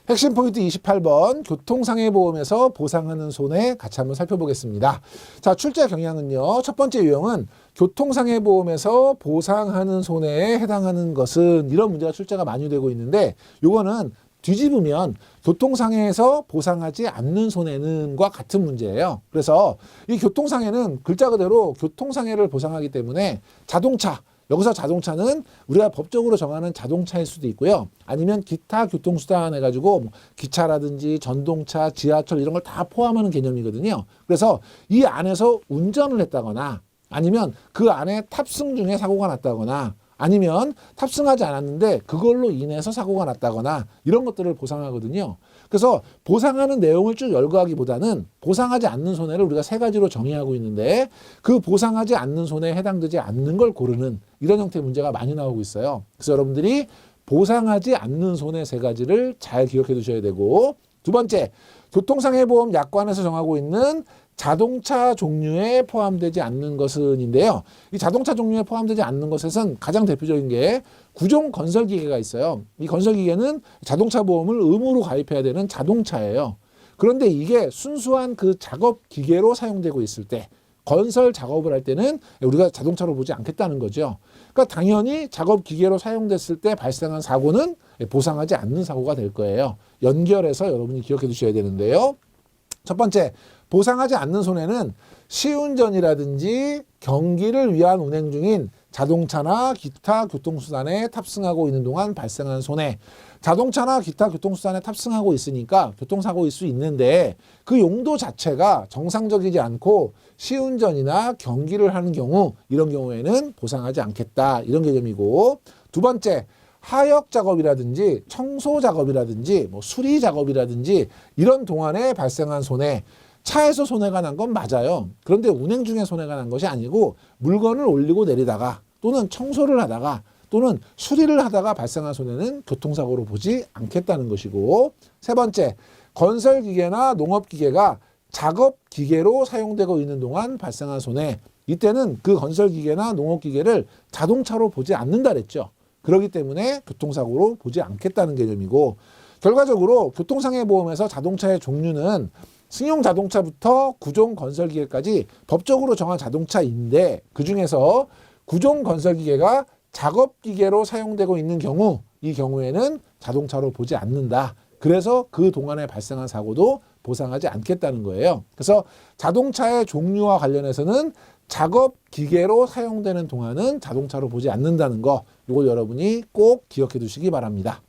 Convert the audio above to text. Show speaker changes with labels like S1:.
S1: 핵심 포인트 28번 교통상해보험에서 보상하는 손해 같이 한번 살펴보겠습니다. 자, 출제 경향은요. 첫 번째 유형은 교통상해보험에서 보상하는 손해에 해당하는 것은 이런 문제가 출제가 많이 되고 있는데 요거는 뒤집으면 교통상해에서 보상하지 않는 손해는과 같은 문제예요. 그래서 이 교통상해는 글자 그대로 교통상해를 보상하기 때문에 자동차, 여기서 자동차는 우리가 법적으로 정하는 자동차일 수도 있고요. 아니면 기타 교통수단 해가지고 뭐 기차라든지 전동차, 지하철 이런 걸 다 포함하는 개념이거든요. 그래서 이 안에서 운전을 했다거나 아니면 그 안에 탑승 중에 사고가 났다거나 아니면 탑승하지 않았는데 그걸로 인해서 사고가 났다거나 이런 것들을 보상하거든요. 그래서 보상하는 내용을 쭉 열거하기보다는 보상하지 않는 손해를 우리가 세 가지로 정의하고 있는데 그 보상하지 않는 손해에 해당되지 않는 걸 고르는 이런 형태의 문제가 많이 나오고 있어요. 그래서 여러분들이 보상하지 않는 손해 세 가지를 잘 기억해 두셔야 되고, 두 번째, 교통상해보험 약관에서 정하고 있는 자동차 종류에 포함되지 않는 것은인데요. 이 자동차 종류에 포함되지 않는 것에선 가장 대표적인 게 구종 건설기계가 있어요. 이 건설기계는 자동차 보험을 의무로 가입해야 되는 자동차예요. 그런데 이게 순수한 그 작업 기계로 사용되고 있을 때 건설 작업을 할 때는 우리가 자동차로 보지 않겠다는 거죠. 그러니까 당연히 작업 기계로 사용됐을 때 발생한 사고는 보상하지 않는 사고가 될 거예요. 연결해서 여러분이 기억해 두셔야 되는데요. 첫 번째, 보상하지 않는 손해는 시운전이라든지 경기를 위한 운행 중인 자동차나 기타 교통수단에 탑승하고 있는 동안 발생한 손해. 자동차나 기타 교통수단에 탑승하고 있으니까 교통사고일 수 있는데 그 용도 자체가 정상적이지 않고 시운전이나 경기를 하는 경우, 이런 경우에는 보상하지 않겠다, 이런 개념이고, 두 번째, 하역 작업이라든지 청소 작업이라든지 뭐 수리 작업이라든지 이런 동안에 발생한 손해, 차에서 손해가 난 건 맞아요. 그런데 운행 중에 손해가 난 것이 아니고 물건을 올리고 내리다가 또는 청소를 하다가 또는 수리를 하다가 발생한 손해는 교통사고로 보지 않겠다는 것이고, 세 번째, 건설기계나 농업기계가 작업기계로 사용되고 있는 동안 발생한 손해, 이때는 그 건설기계나 농업기계를 자동차로 보지 않는다 그랬죠. 그렇기 때문에 교통사고로 보지 않겠다는 개념이고, 결과적으로 교통상해보험에서 자동차의 종류는 승용 자동차부터 구종 건설기계까지 법적으로 정한 자동차인데 그중에서 구종 건설기계가 작업기계로 사용되고 있는 경우, 이 경우에는 자동차로 보지 않는다. 그래서 그 동안에 발생한 사고도 보상하지 않겠다는 거예요. 그래서 자동차의 종류와 관련해서는 작업기계로 사용되는 동안은 자동차로 보지 않는다는 거, 이걸 여러분이 꼭 기억해 두시기 바랍니다.